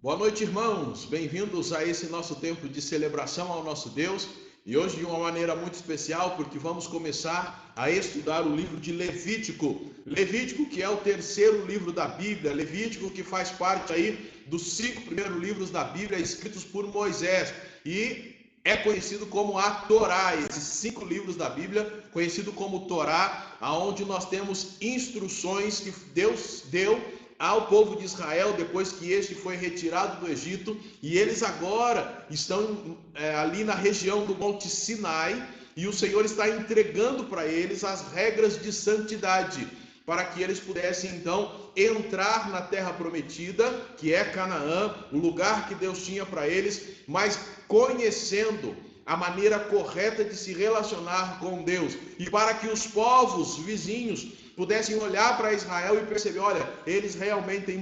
Boa noite, irmãos. Bem-vindos a esse nosso tempo de celebração ao nosso Deus. E hoje de uma maneira muito especial, porque vamos começar a estudar o livro de Levítico. Levítico, que é o terceiro livro da Bíblia. Levítico, que faz parte aí dos 5 primeiros livros da Bíblia escritos por Moisés. E é conhecido como a Torá, esses 5 livros da Bíblia, conhecido como Torá, aonde nós temos instruções que Deus deu ao povo de Israel depois que este foi retirado do Egito, e eles agora estão ali na região do Monte Sinai, e o Senhor está entregando para eles as regras de santidade, para que eles pudessem então entrar na terra prometida, que é Canaã, o lugar que Deus tinha para eles, mas conhecendo a maneira correta de se relacionar com Deus, e para que os povos vizinhos pudessem olhar para Israel e perceber, olha, eles realmente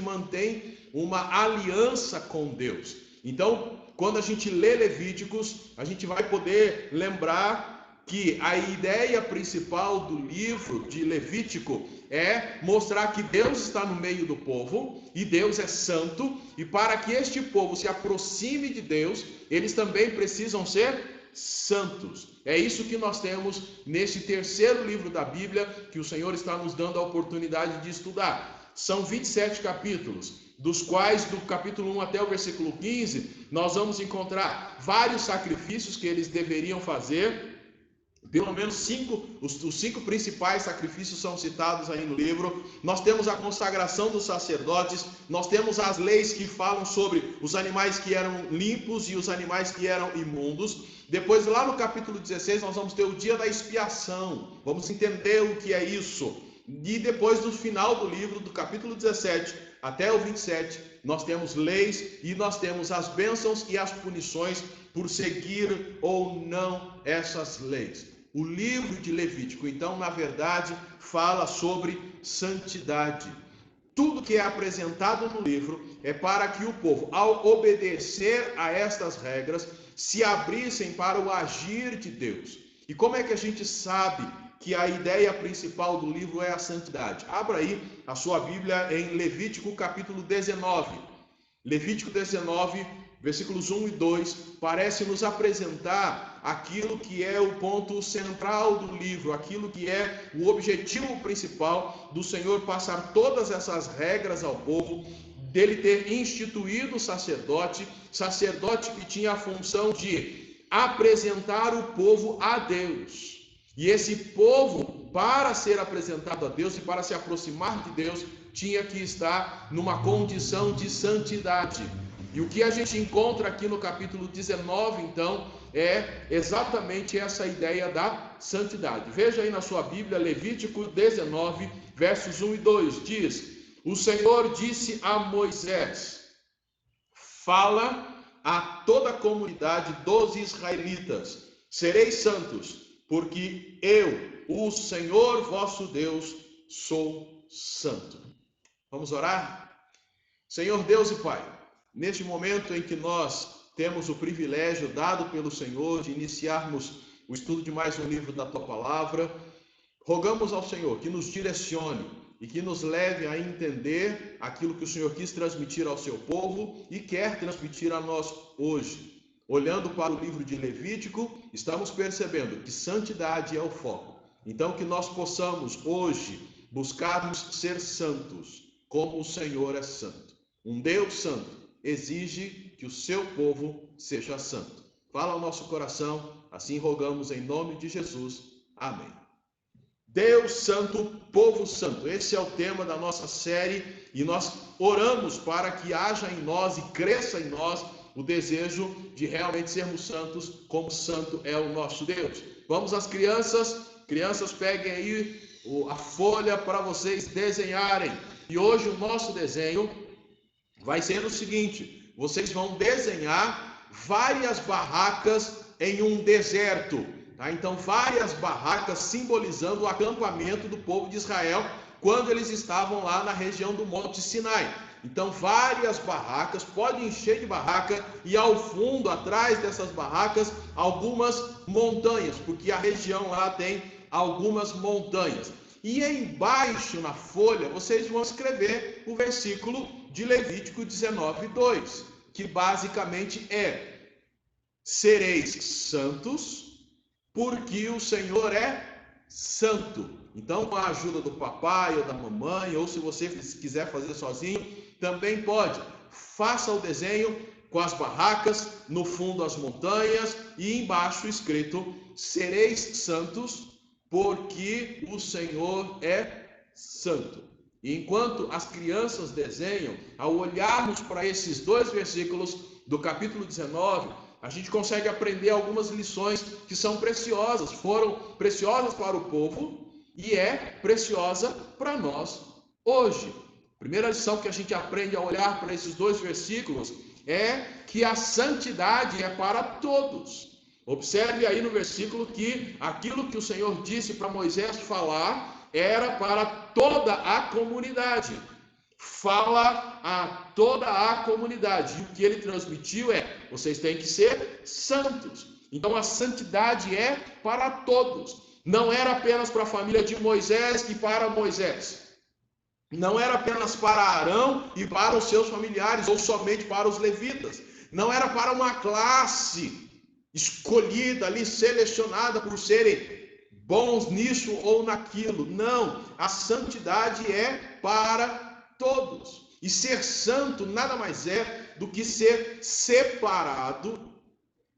mantêm uma aliança com Deus. Então, quando a gente lê Levíticos, a gente vai poder lembrar que a ideia principal do livro de Levítico é mostrar que Deus está no meio do povo e Deus é santo, e para que este povo se aproxime de Deus, eles também precisam ser santos. É isso que nós temos neste terceiro livro da Bíblia, que o Senhor está nos dando a oportunidade de estudar. São 27 capítulos, dos quais do capítulo 1 até o versículo 15, nós vamos encontrar vários sacrifícios que eles deveriam fazer. Pelo menos os 5 principais sacrifícios são citados aí no livro. Nós temos a consagração dos sacerdotes, nós temos as leis que falam sobre os animais que eram limpos e os animais que eram imundos. Depois, lá no capítulo 16, nós vamos ter o dia da expiação, vamos entender o que é isso. E depois, no final do livro, do capítulo 17 até o 27, nós temos leis e nós temos as bênçãos e as punições por seguir ou não essas leis. O livro de Levítico, então, na verdade, fala sobre santidade. Tudo que é apresentado no livro é para que o povo, ao obedecer a estas regras, se abrissem para o agir de Deus. E como é que a gente sabe que a ideia principal do livro é a santidade? Abra aí a sua Bíblia em Levítico capítulo 19. Levítico 19, versículos 1 e 2, parece nos apresentar aquilo que é o ponto central do livro, aquilo que é o objetivo principal do Senhor passar todas essas regras ao povo, dele ter instituído o sacerdote que tinha a função de apresentar o povo a Deus. E esse povo, para ser apresentado a Deus e para se aproximar de Deus, tinha que estar numa condição de santidade. E o que a gente encontra aqui no capítulo 19, então, é exatamente essa ideia da santidade. Veja aí na sua Bíblia, Levítico 19, versos 1 e 2, diz: o Senhor disse a Moisés: fala a toda a comunidade dos israelitas, sereis santos, porque eu, o Senhor vosso Deus, sou santo. Vamos orar? Senhor Deus e Pai, neste momento em que nós temos o privilégio dado pelo Senhor de iniciarmos o estudo de mais um livro da Tua Palavra, rogamos ao Senhor que nos direcione e que nos leve a entender aquilo que o Senhor quis transmitir ao seu povo e quer transmitir a nós hoje. Olhando para o livro de Levítico, estamos percebendo que santidade é o foco. Então, que nós possamos hoje buscarmos ser santos, como o Senhor é santo. Um Deus santo exige que o seu povo seja santo. Fala ao nosso coração, assim rogamos em nome de Jesus. Amém. Deus santo, povo santo. Esse é o tema da nossa série e nós oramos para que haja em nós e cresça em nós o desejo de realmente sermos santos, como santo é o nosso Deus. Vamos às crianças. Crianças, peguem aí a folha para vocês desenharem. E hoje o nosso desenho vai ser o seguinte: vocês vão desenhar várias barracas em um deserto. Tá? Então, várias barracas simbolizando o acampamento do povo de Israel quando eles estavam lá na região do Monte Sinai. Então, várias barracas, pode encher de barraca, e ao fundo, atrás dessas barracas, algumas montanhas, porque a região lá tem algumas montanhas. E embaixo na folha, vocês vão escrever o versículo de Levítico 19:2, que basicamente é: sereis santos, porque o Senhor é santo. Então, com a ajuda do papai ou da mamãe, ou se você quiser fazer sozinho, também pode. Faça o desenho com as barracas, no fundo as montanhas e embaixo escrito: sereis santos, porque o Senhor é santo. E enquanto as crianças desenham, ao olharmos para esses dois versículos do capítulo 19, a gente consegue aprender algumas lições que são preciosas, foram preciosas para o povo e é preciosa para nós hoje. A primeira lição que a gente aprende ao olhar para esses dois versículos é que a santidade é para todos. Observe aí no versículo que aquilo que o Senhor disse para Moisés falar era para toda a comunidade. Fala a toda a comunidade. E o que ele transmitiu é: vocês têm que ser santos. Então a santidade é para todos. Não era apenas para a família de Moisés e para Moisés. Não era apenas para Arão e para os seus familiares, ou somente para os levitas. Não era para uma classe escolhida ali, selecionada por serem bons nisso ou naquilo. Não, a santidade é para todos. E ser santo nada mais é do que ser separado,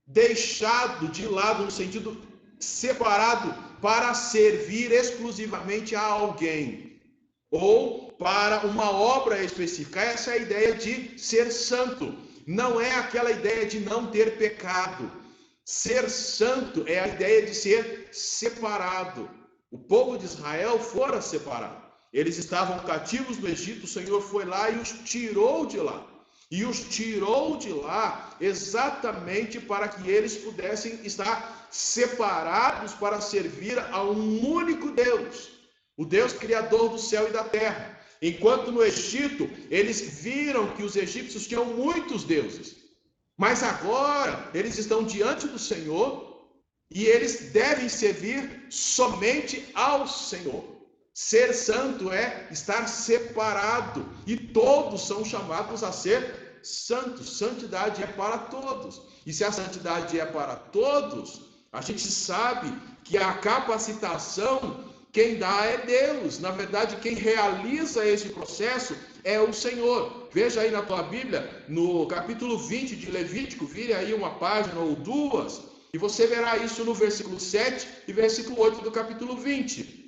deixado de lado, no sentido separado para servir exclusivamente a alguém, ou para uma obra específica. Essa é a ideia de ser santo. Não é aquela ideia de não ter pecado. Ser santo é a ideia de ser separado. O povo de Israel fora separado. Eles estavam cativos no Egito, o Senhor foi lá e os tirou de lá. E os tirou de lá exatamente para que eles pudessem estar separados para servir a um único Deus, o Deus criador do céu e da terra. Enquanto no Egito, eles viram que os egípcios tinham muitos deuses. Mas agora eles estão diante do Senhor e eles devem servir somente ao Senhor. Ser santo é estar separado e todos são chamados a ser santos. Santidade é para todos. E se a santidade é para todos, a gente sabe que a capacitação quem dá é Deus. Na verdade, quem realiza esse processo é o Senhor. Veja aí na tua Bíblia, no capítulo 20 de Levítico, vire aí uma página ou duas, e você verá isso no versículo 7 e versículo 8 do capítulo 20.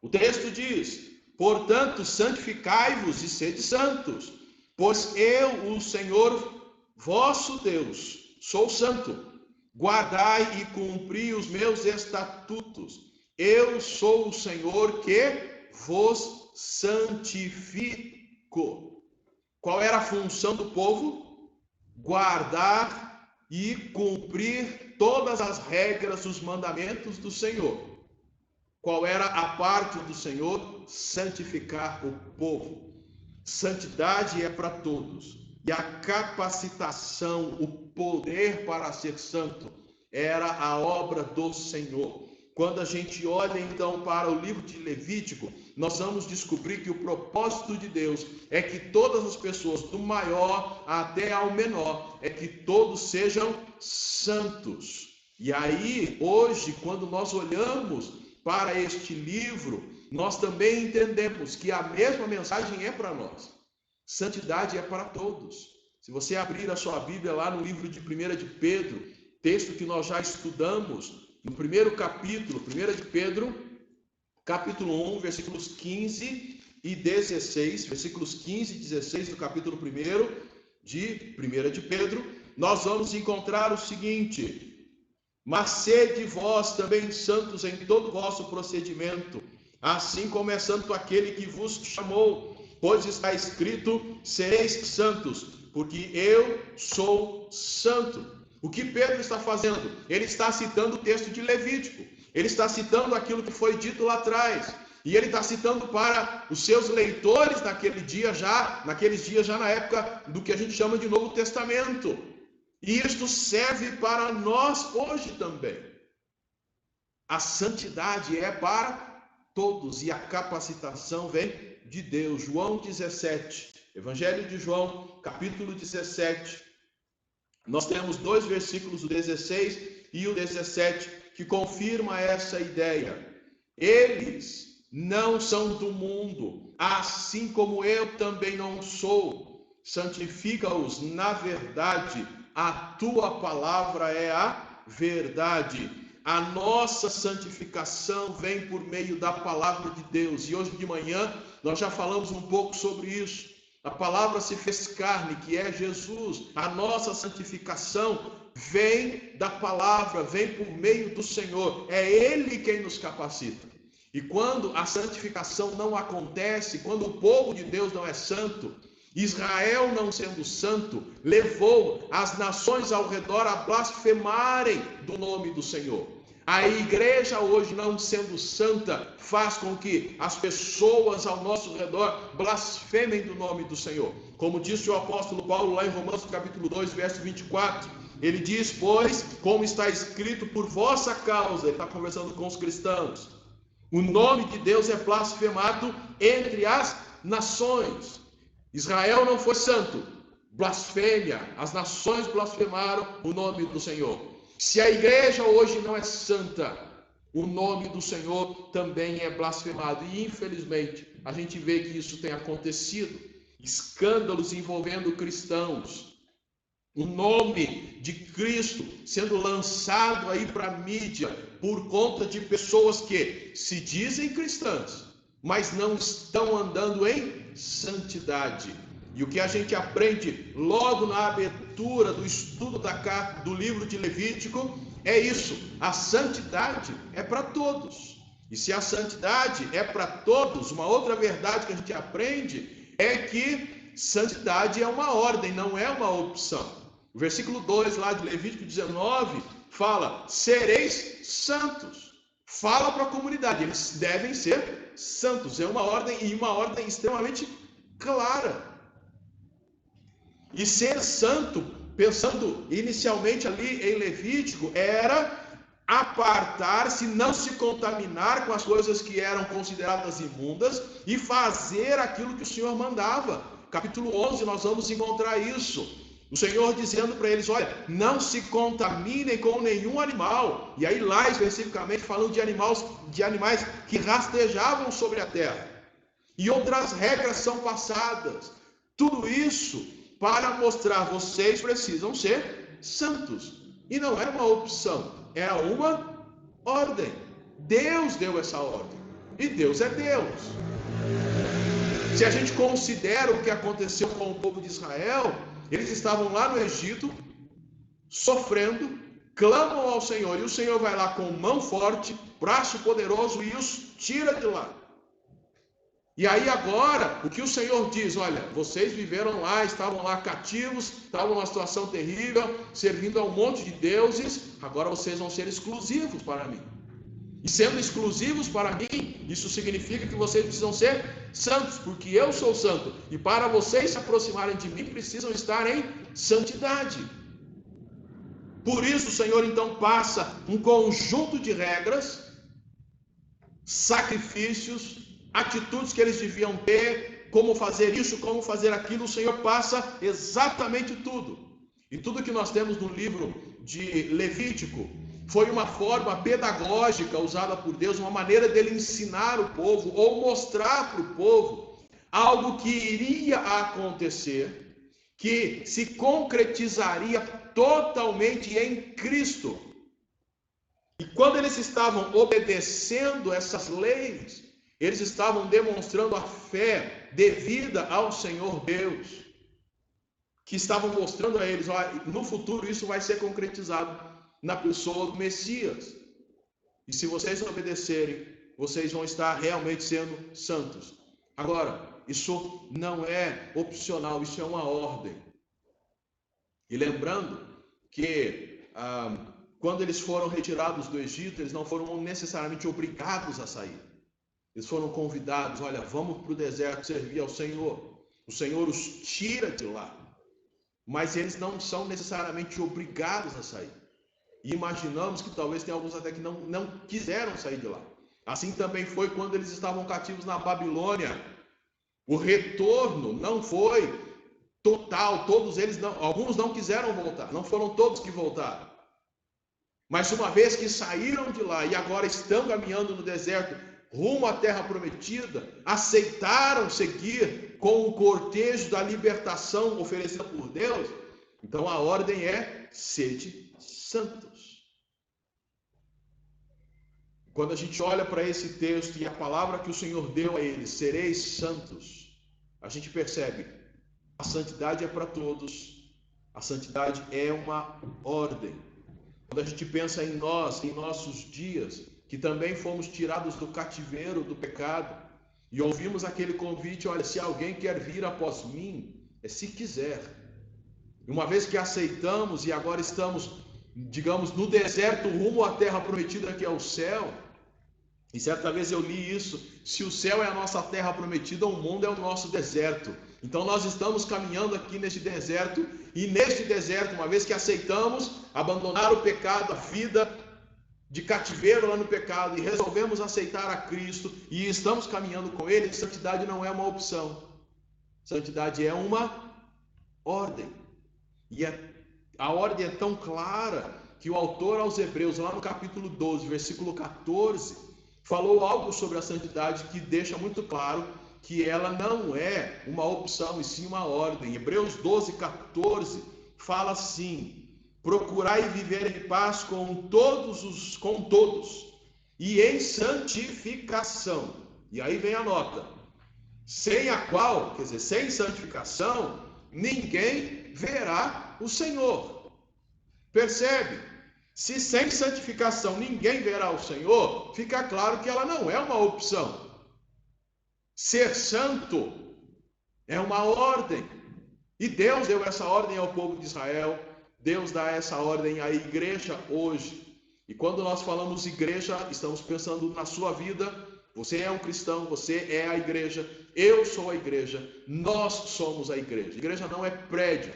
O texto diz: portanto, santificai-vos e sede santos, pois eu, o Senhor vosso Deus, sou santo. Guardai e cumpri os meus estatutos. Eu sou o Senhor que vos santifico. Qual era a função do povo? Guardar e cumprir todas as regras, os mandamentos do Senhor. Qual era a parte do Senhor? Santificar o povo. Santidade é para todos. E a capacitação, o poder para ser santo, era a obra do Senhor. Quando a gente olha então para o livro de Levítico, nós vamos descobrir que o propósito de Deus é que todas as pessoas, do maior até ao menor, é que todos sejam santos. E aí, hoje, quando nós olhamos para este livro, nós também entendemos que a mesma mensagem é para nós. Santidade é para todos. Se você abrir a sua Bíblia lá no livro de 1 de Pedro, texto que nós já estudamos, no primeiro capítulo, 1 de Pedro, capítulo 1, versículos 15 e 16, versículos 15 e 16 do capítulo 1 de 1 de Pedro, nós vamos encontrar o seguinte: mas sede vós também santos em todo o vosso procedimento, assim como é santo aquele que vos chamou, pois está escrito: sereis santos, porque eu sou santo. O que Pedro está fazendo? Ele está citando o texto de Levítico. Ele está citando aquilo que foi dito lá atrás. E ele está citando para os seus leitores naqueles dias já na época do que a gente chama de Novo Testamento. E isto serve para nós hoje também. A santidade é para todos e a capacitação vem de Deus. João 17, Evangelho de João, capítulo 17. Nós temos dois versículos, o 16 e o 17, que confirma essa ideia. Eles não são do mundo, assim como eu também não sou. Santifica-os na verdade, a tua palavra é a verdade. A nossa santificação vem por meio da palavra de Deus. E hoje de manhã nós já falamos um pouco sobre isso. A palavra se fez carne, que é Jesus. A nossa santificação vem da palavra, vem por meio do Senhor. É Ele quem nos capacita. E quando a santificação não acontece, quando o povo de Deus não é santo, Israel não sendo santo, levou as nações ao redor a blasfemarem do nome do Senhor. A igreja hoje, não sendo santa, faz com que as pessoas ao nosso redor blasfemem do nome do Senhor. Como disse o apóstolo Paulo lá em Romanos capítulo 2, verso 24, ele diz, pois, como está escrito, por vossa causa, ele está conversando com os cristãos, o nome de Deus é blasfemado entre as nações. Israel não foi santo, blasfêmia, as nações blasfemaram o nome do Senhor. Se a igreja hoje não é santa, o nome do Senhor também é blasfemado. E infelizmente, a gente vê que isso tem acontecido. Escândalos envolvendo cristãos. O nome de Cristo sendo lançado aí para a mídia por conta de pessoas que se dizem cristãs, mas não estão andando em santidade. E o que a gente aprende logo na abertura do estudo do livro de Levítico é isso: a santidade é para todos. E se a santidade é para todos, uma outra verdade que a gente aprende é que santidade é uma ordem, não é uma opção. O versículo 2 lá de Levítico 19 fala: sereis santos. Fala para a comunidade, eles devem ser santos. É uma ordem, e uma ordem extremamente clara. E ser santo, pensando inicialmente ali em Levítico, era apartar-se, não se contaminar com as coisas que eram consideradas imundas e fazer aquilo que o Senhor mandava. Capítulo 11 nós vamos encontrar isso. O Senhor dizendo para eles, olha, não se contaminem com nenhum animal. E aí lá especificamente falando de animais que rastejavam sobre a terra. E outras regras são passadas. Tudo isso para mostrar, vocês precisam ser santos. E não era uma opção, era uma ordem. Deus deu essa ordem. E Deus é Deus. Se a gente considera o que aconteceu com o povo de Israel, eles estavam lá no Egito, sofrendo, clamam ao Senhor, e o Senhor vai lá com mão forte, braço poderoso, e os tira de lá. E aí agora, o que o Senhor diz? Olha, vocês viveram lá, estavam lá cativos, estavam numa situação terrível, servindo a um monte de deuses, agora vocês vão ser exclusivos para mim. E sendo exclusivos para mim, isso significa que vocês precisam ser santos, porque eu sou santo. E para vocês se aproximarem de mim, precisam estar em santidade. Por isso o Senhor então passa um conjunto de regras, sacrifícios, atitudes que eles deviam ter, como fazer isso, como fazer aquilo. O Senhor passa exatamente tudo. E tudo que nós temos no livro de Levítico foi uma forma pedagógica usada por Deus, uma maneira dele ensinar o povo ou mostrar para o povo algo que iria acontecer, que se concretizaria totalmente em Cristo. E quando eles estavam obedecendo essas leis, eles estavam demonstrando a fé devida ao Senhor Deus, que estavam mostrando a eles, olha, no futuro isso vai ser concretizado na pessoa do Messias. E se vocês obedecerem, vocês vão estar realmente sendo santos. Agora, isso não é opcional, isso é uma ordem. E lembrando que quando eles foram retirados do Egito, eles não foram necessariamente obrigados a sair. Eles foram convidados, olha, vamos para o deserto servir ao Senhor. O Senhor os tira de lá. Mas eles não são necessariamente obrigados a sair. E imaginamos que talvez tenha alguns até que não quiseram sair de lá. Assim também foi quando eles estavam cativos na Babilônia. O retorno não foi total, todos eles não, alguns não quiseram voltar, não foram todos que voltaram. Mas uma vez que saíram de lá e agora estão caminhando no deserto, rumo à terra prometida, aceitaram seguir com o cortejo da libertação oferecida por Deus, então a ordem é: sede santos. Quando a gente olha para esse texto e a palavra que o Senhor deu a eles, sereis santos, a gente percebe, a santidade é para todos, a santidade é uma ordem. Quando a gente pensa em nós, em nossos dias, que também fomos tirados do cativeiro do pecado, e ouvimos aquele convite: olha, se alguém quer vir após mim, é se quiser. Uma vez que aceitamos e agora estamos, digamos, no deserto, rumo à terra prometida que é o céu, e certa vez eu li isso: se o céu é a nossa terra prometida, o mundo é o nosso deserto. Então nós estamos caminhando aqui neste deserto, e neste deserto, uma vez que aceitamos abandonar o pecado, a vida de cativeiro lá no pecado, e resolvemos aceitar a Cristo, e estamos caminhando com Ele, santidade não é uma opção, santidade é uma ordem. E a ordem é tão clara que o autor aos Hebreus, lá no capítulo 12, versículo 14, falou algo sobre a santidade que deixa muito claro que ela não é uma opção, e sim uma ordem. Hebreus 12, 14 fala assim: procurai viver em paz com todos, e em santificação. E aí vem a nota: sem a qual, quer dizer, sem santificação, ninguém verá o Senhor. Percebe? Se sem santificação ninguém verá o Senhor, fica claro que ela não é uma opção. Ser santo é uma ordem. E Deus deu essa ordem ao povo de Israel. Deus dá essa ordem à igreja hoje. E quando nós falamos igreja, estamos pensando na sua vida. Você é um cristão, você é a igreja, eu sou a igreja, nós somos a igreja. Igreja não é prédio,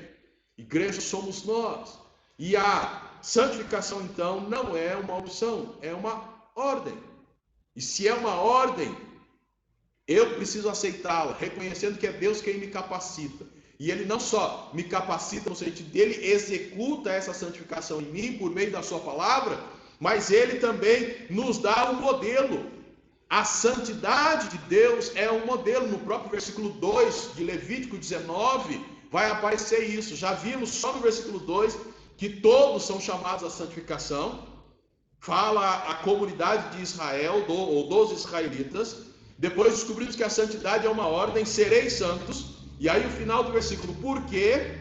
igreja somos nós. E a santificação, então, não é uma opção, é uma ordem. E se é uma ordem, eu preciso aceitá-la, reconhecendo que é Deus quem me capacita. E Ele não só me capacita no sentido dele, executa essa santificação em mim por meio da sua palavra, mas Ele também nos dá um modelo. A santidade de Deus é um modelo. No próprio versículo 2 de Levítico 19 vai aparecer isso. Já vimos só no versículo 2 que todos são chamados à santificação. Fala a comunidade de Israel, ou dos israelitas. Depois descobrimos que a santidade é uma ordem: sereis santos. E aí o final do versículo: porque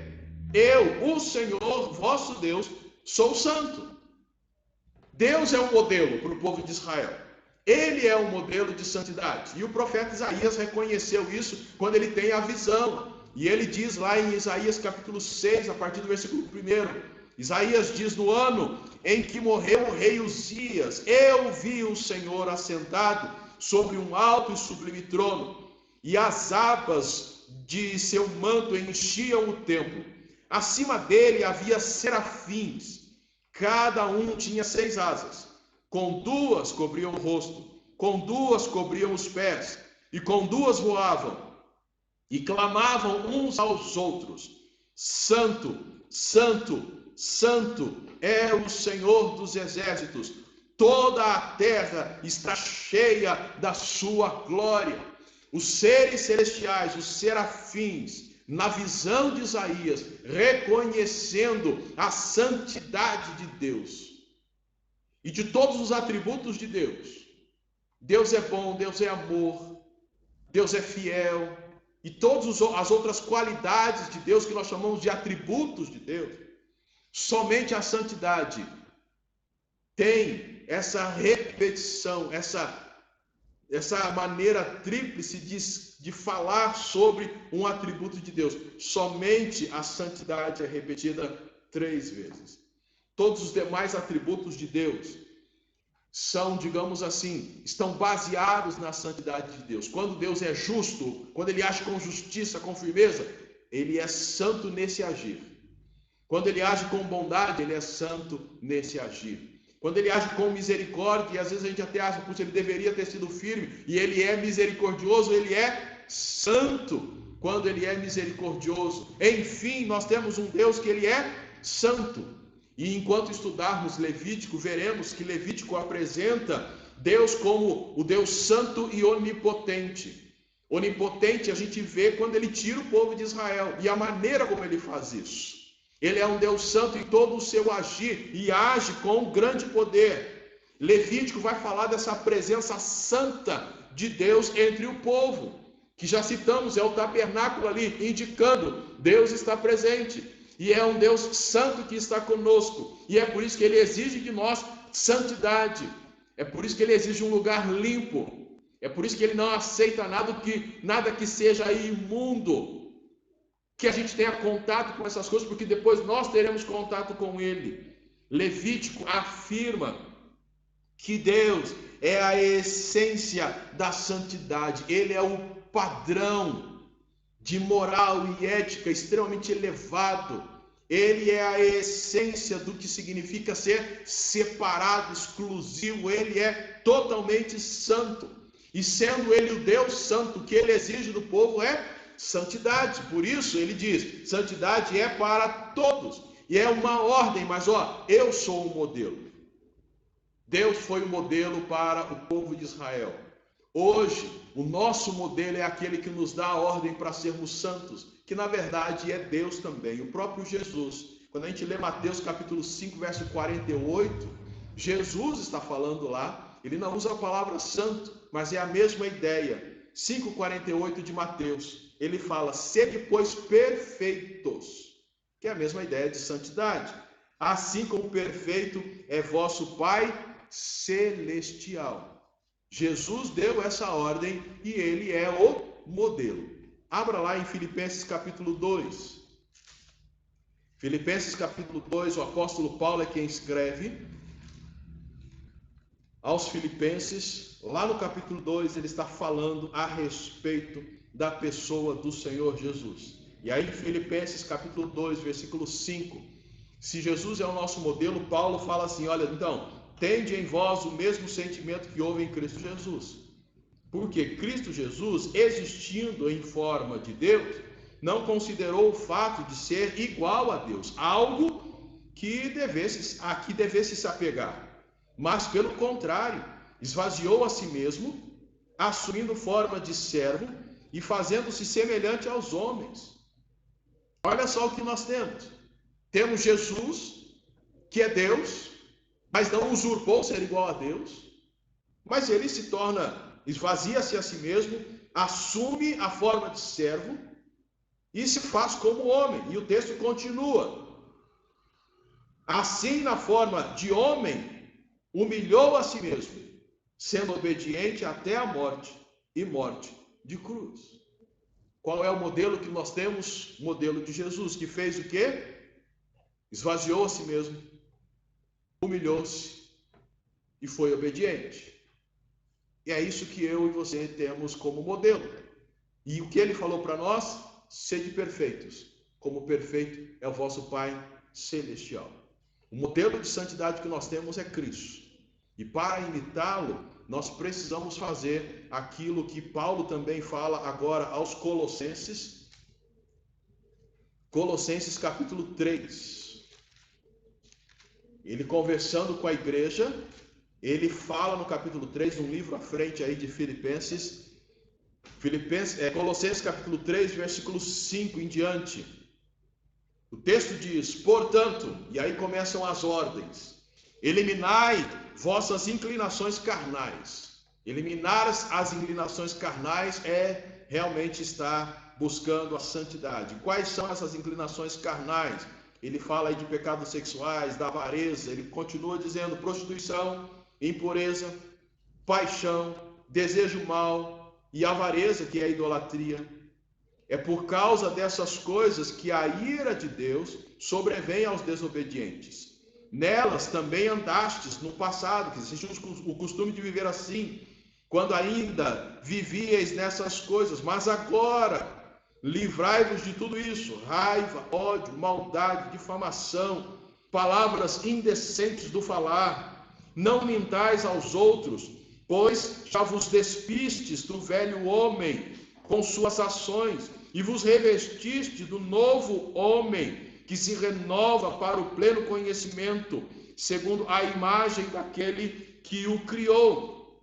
eu, o Senhor, vosso Deus, sou santo. Deus é um modelo para o povo de Israel. Ele é um modelo de santidade. E o profeta Isaías reconheceu isso quando ele tem a visão. E ele diz lá em Isaías capítulo 6, a partir do versículo 1, Isaías diz: no ano em que morreu o rei Uzias, eu vi o Senhor assentado sobre um alto e sublime trono, e as abas de seu manto enchiam o templo. Acima dele havia serafins, cada um tinha 6 asas. Com 2 cobriam o rosto, com 2 cobriam os pés, e com 2 voavam, e clamavam uns aos outros: Santo, Santo, Santo é o Senhor dos exércitos, toda a terra está cheia da sua glória. Os seres celestiais, os serafins, na visão de Isaías, reconhecendo a santidade de Deus e de todos os atributos de Deus. Deus é bom, Deus é amor, Deus é fiel, e todas as outras qualidades de Deus que nós chamamos de atributos de Deus. Somente a santidade tem essa repetição, essa maneira tríplice de falar sobre um atributo de Deus. Somente a santidade é repetida 3 vezes. Todos os demais atributos de Deus são, digamos assim, estão baseados na santidade de Deus. Quando Deus é justo, quando Ele age com justiça, com firmeza, Ele é santo nesse agir. Quando Ele age com bondade, Ele é santo nesse agir. Quando Ele age com misericórdia, e às vezes a gente até acha que Ele deveria ter sido firme, e Ele é misericordioso, Ele é santo, quando ele é misericordioso. Enfim, nós temos um Deus que ele é santo. E enquanto estudarmos Levítico, veremos que Levítico apresenta Deus como o Deus santo e onipotente. Onipotente a gente vê quando ele tira o povo de Israel e a maneira como ele faz isso. Ele é um Deus santo em todo o seu agir e age com grande poder. Levítico vai falar dessa presença santa de Deus entre o povo, que já citamos, é o tabernáculo ali, indicando Deus está presente. E é um Deus santo que está conosco. E é por isso que ele exige de nós santidade. É por isso que ele exige um lugar limpo. É por isso que ele não aceita nada que seja imundo. Que a gente tenha contato com essas coisas, porque depois nós teremos contato com ele. Levítico afirma que Deus é a essência da santidade. Ele é o padrão de moral e ética extremamente elevado. Ele é a essência do que significa ser separado, exclusivo. Ele é totalmente santo. E sendo ele o Deus santo, o que ele exige do povo é santidade. Por isso ele diz, santidade é para todos. E é uma ordem, mas eu sou o modelo. Deus foi o modelo para o povo de Israel. Hoje, o nosso modelo é aquele que nos dá a ordem para sermos santos, que na verdade é Deus também, o próprio Jesus. Quando a gente lê Mateus capítulo 5, verso 48, Jesus está falando lá, ele não usa a palavra santo, mas é a mesma ideia. 5,48 de Mateus, ele fala, sede pois perfeitos, que é a mesma ideia de santidade, assim como perfeito é vosso Pai celestial. Jesus deu essa ordem e ele é o modelo. Abra lá em Filipenses capítulo 2. Filipenses capítulo 2, o apóstolo Paulo é quem escreve aos Filipenses. Lá no capítulo 2 ele está falando a respeito da pessoa do Senhor Jesus. E aí em Filipenses capítulo 2, versículo 5, se Jesus é o nosso modelo, Paulo fala assim, olha, então, tende em vós o mesmo sentimento que houve em Cristo Jesus. Porque Cristo Jesus, existindo em forma de Deus, não considerou o fato de ser igual a Deus, algo que devesse se apegar. Mas, pelo contrário, esvaziou a si mesmo, assumindo forma de servo e fazendo-se semelhante aos homens. Olha só o que nós temos. Temos Jesus, que é Deus, mas não usurpou ser igual a Deus, mas ele esvazia-se a si mesmo, assume a forma de servo e se faz como homem. E o texto continua. Assim, na forma de homem, humilhou a si mesmo, sendo obediente até a morte e morte de cruz. Qual é o modelo que nós temos? O modelo de Jesus, que fez o quê? Esvaziou a si mesmo, humilhou-se e foi obediente. E é isso que eu e você temos como modelo. E o que ele falou para nós? Sede perfeitos, como perfeito é o vosso Pai celestial. O modelo de santidade que nós temos é Cristo. E para imitá-lo, nós precisamos fazer aquilo que Paulo também fala agora aos Colossenses. Colossenses capítulo 3. Ele conversando com a igreja, ele fala no capítulo 3, um livro à frente aí de Filipenses, Colossenses capítulo 3, versículo 5 em diante. O texto diz, portanto, e aí começam as ordens, eliminai vossas inclinações carnais. Eliminar as inclinações carnais é realmente estar buscando a santidade. Quais são essas inclinações carnais? Ele fala aí de pecados sexuais, da avareza, ele continua dizendo prostituição, impureza, paixão, desejo mau e avareza, que é a idolatria. É por causa dessas coisas que a ira de Deus sobrevém aos desobedientes. Nelas também andastes no passado, que existe o costume de viver assim, quando ainda vivíeis nessas coisas, mas agora livrai-vos de tudo isso, raiva, ódio, maldade, difamação, palavras indecentes do falar. Não mintais aos outros, pois já vos despistes do velho homem com suas ações, e vos revestiste do novo homem, que se renova para o pleno conhecimento, segundo a imagem daquele que o criou.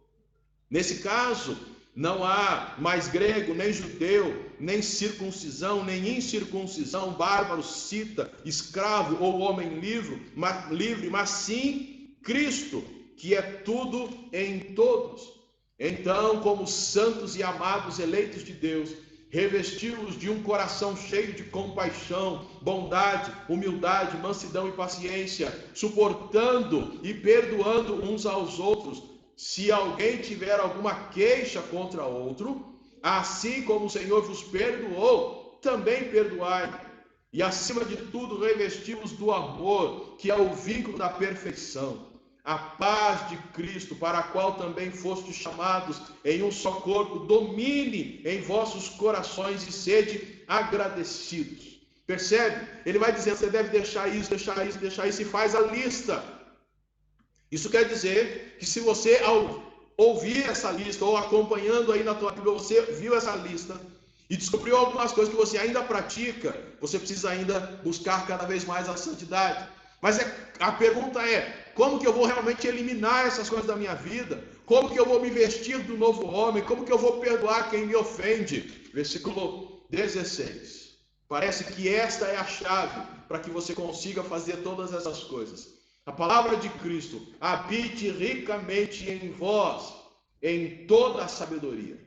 Nesse caso, não há mais grego, nem judeu, nem circuncisão, nem incircuncisão, bárbaro, cita, escravo ou homem livre, mas sim Cristo, que é tudo em todos. Então, como santos e amados eleitos de Deus, revesti-los de um coração cheio de compaixão, bondade, humildade, mansidão e paciência, suportando e perdoando uns aos outros. Se alguém tiver alguma queixa contra outro, assim como o Senhor vos perdoou, também perdoai. E acima de tudo, revesti-vos do amor, que é o vínculo da perfeição. A paz de Cristo, para a qual também fostes chamados em um só corpo, domine em vossos corações e sede agradecidos. Percebe? Ele vai dizendo, você deve deixar isso, e faz a lista. Isso quer dizer que se você, ao ouvir essa lista, ou acompanhando aí na tua Bíblia, você viu essa lista e descobriu algumas coisas que você ainda pratica, você precisa ainda buscar cada vez mais a santidade. Mas a pergunta é, como que eu vou realmente eliminar essas coisas da minha vida? Como que eu vou me vestir do novo homem? Como que eu vou perdoar quem me ofende? Versículo 16. Parece que esta é a chave para que você consiga fazer todas essas coisas. A palavra de Cristo habite ricamente em vós, em toda a sabedoria.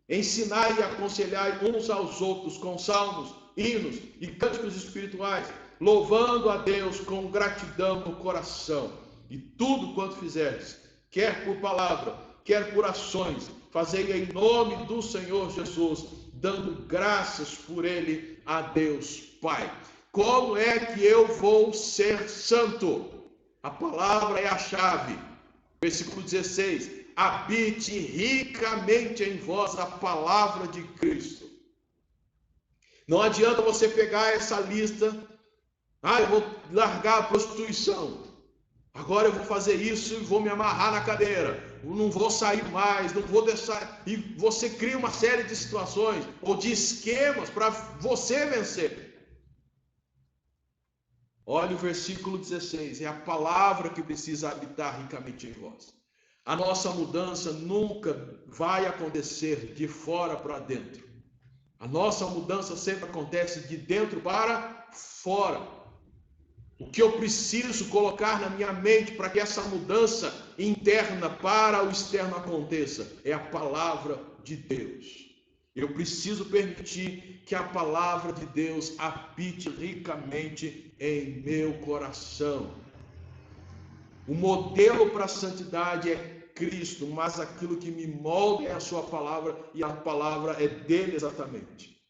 Ensinai e aconselhai uns aos outros com salmos, hinos e cânticos espirituais, louvando a Deus com gratidão no coração. E tudo quanto fizerdes, quer por palavra, quer por ações, fazei em nome do Senhor Jesus, dando graças por Ele a Deus Pai. Como é que eu vou ser santo? A palavra é a chave. Versículo 16. Habite ricamente em vós a palavra de Cristo. Não adianta você pegar essa lista. Eu vou largar a prostituição. Agora eu vou fazer isso e vou me amarrar na cadeira. Eu não vou sair mais, não vou deixar. E você cria uma série de situações ou de esquemas para você vencer. Olha o versículo 16. É a palavra que precisa habitar ricamente em vós. A nossa mudança nunca vai acontecer de fora para dentro. A nossa mudança sempre acontece de dentro para fora. O que eu preciso colocar na minha mente para que essa mudança interna para o externo aconteça é a palavra de Deus. Eu preciso permitir que a palavra de Deus habite ricamente em meu coração. O modelo para a santidade é Cristo, mas aquilo que me molda é a sua palavra, e a palavra é dele exatamente.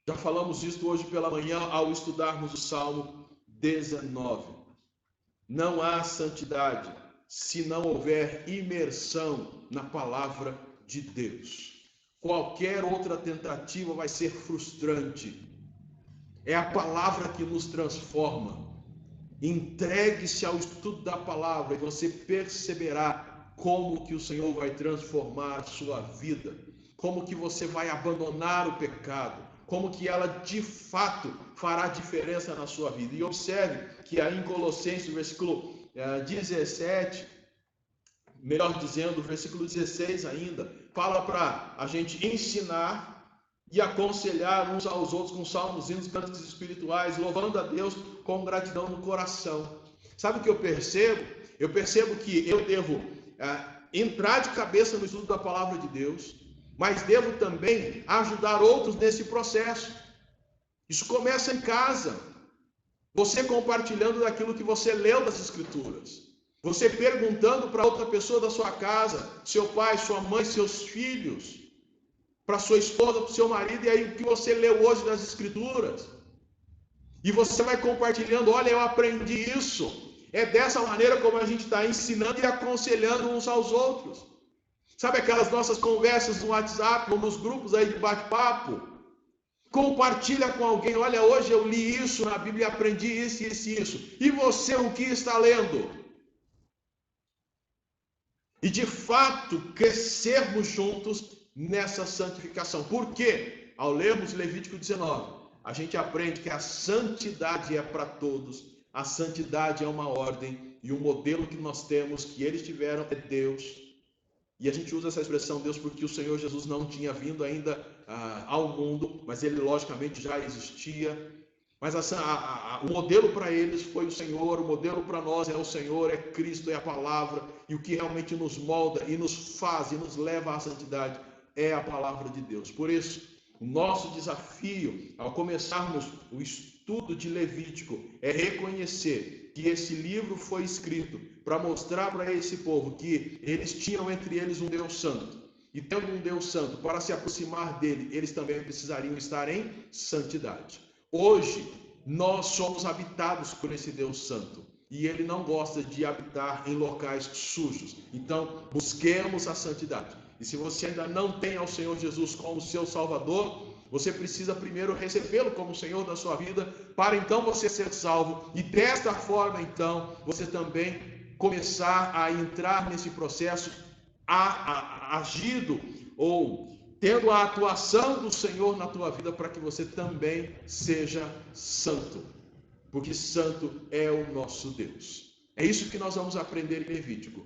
Já falamos isso hoje pela manhã ao estudarmos o Salmo 19. Não há santidade se não houver imersão na palavra de Deus. Qualquer outra tentativa vai ser frustrante. É a palavra que nos transforma. Entregue-se ao estudo da palavra e você perceberá como que o Senhor vai transformar a sua vida, como que você vai abandonar o pecado, como que ela de fato fará diferença na sua vida. E observe que aí em Colossenses, versículo 17, melhor dizendo, versículo 16 ainda, fala para a gente ensinar e aconselhar uns aos outros com salmos, hinos, cânticos espirituais, louvando a Deus com gratidão no coração. Sabe o que eu percebo? Eu percebo que eu devo entrar de cabeça no estudo da palavra de Deus, mas devo também ajudar outros nesse processo. Isso começa em casa. Você compartilhando daquilo que você leu das Escrituras. Você perguntando para outra pessoa da sua casa, seu pai, sua mãe, seus filhos, para sua esposa, para o seu marido, e aí o que você leu hoje nas Escrituras. E você vai compartilhando, olha, eu aprendi isso. É dessa maneira como a gente está ensinando e aconselhando uns aos outros. Sabe aquelas nossas conversas no WhatsApp ou nos grupos aí de bate-papo? Compartilha com alguém, olha, hoje eu li isso na Bíblia e aprendi isso, isso e isso. E você o que está lendo? E de fato, crescermos juntos nessa santificação. Por quê? Ao lermos Levítico 19, a gente aprende que a santidade é para todos, a santidade é uma ordem, e o modelo que nós temos, que eles tiveram, é Deus. E a gente usa essa expressão Deus porque o Senhor Jesus não tinha vindo ainda ao mundo, mas ele logicamente já existia. Mas o modelo para eles foi o Senhor, o modelo para nós é o Senhor, é Cristo, é a palavra, e o que realmente nos molda e nos faz e nos leva à santidade é a palavra de Deus. Por isso, o nosso desafio ao começarmos o estudo de Levítico é reconhecer que esse livro foi escrito para mostrar para esse povo que eles tinham entre eles um Deus santo. E tendo um Deus santo, para se aproximar dele, eles também precisariam estar em santidade. Hoje, nós somos habitados por esse Deus santo. E ele não gosta de habitar em locais sujos. Então, busquemos a santidade. E se você ainda não tem ao Senhor Jesus como seu Salvador, você precisa primeiro recebê-lo como Senhor da sua vida, para então você ser salvo. E desta forma, então, você também começar a entrar nesse processo agido ou tendo a atuação do Senhor na tua vida para que você também seja santo. Porque santo é o nosso Deus. É isso que nós vamos aprender em Levítico.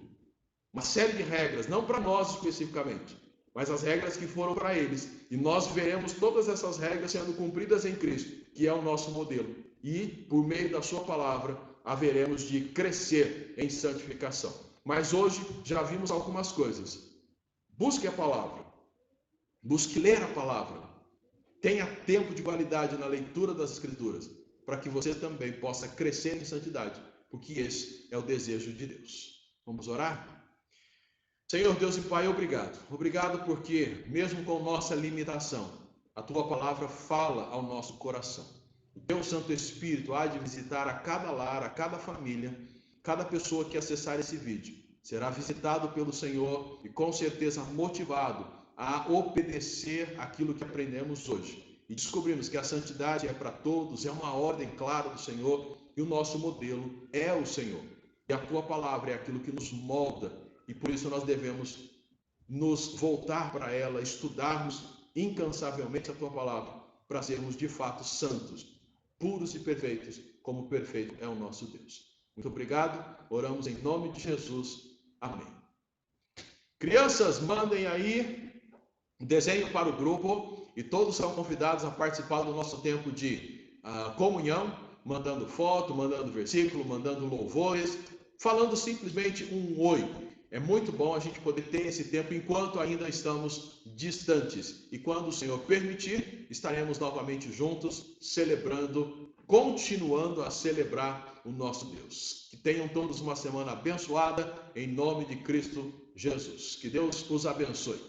Uma série de regras, não para nós especificamente, mas as regras que foram para eles. E nós veremos todas essas regras sendo cumpridas em Cristo, que é o nosso modelo. E, por meio da sua palavra, haveremos de crescer em santificação. Mas hoje já vimos algumas coisas. Busque a palavra. Busque ler a palavra. Tenha tempo de qualidade na leitura das Escrituras, para que você também possa crescer em santidade, porque esse é o desejo de Deus. Vamos orar? Senhor Deus e Pai, obrigado. Obrigado porque, mesmo com nossa limitação, a Tua palavra fala ao nosso coração. O Teu Santo Espírito há de visitar a cada lar, a cada família, cada pessoa que acessar esse vídeo. Será visitado pelo Senhor e com certeza motivado a obedecer aquilo que aprendemos hoje. E descobrimos que a santidade é para todos, é uma ordem clara do Senhor e o nosso modelo é o Senhor. E a Tua palavra é aquilo que nos molda. E por isso nós devemos nos voltar para ela, estudarmos incansavelmente a Tua palavra, para sermos de fato santos, puros e perfeitos, como perfeito é o nosso Deus. Muito obrigado, oramos em nome de Jesus. Amém. Crianças, mandem aí um desenho para o grupo e todos são convidados a participar do nosso tempo de comunhão, mandando foto, mandando versículo, mandando louvores, falando simplesmente um oi. É muito bom a gente poder ter esse tempo enquanto ainda estamos distantes. E quando o Senhor permitir, estaremos novamente juntos, celebrando, continuando a celebrar o nosso Deus. Que tenham todos uma semana abençoada, em nome de Cristo Jesus. Que Deus os abençoe.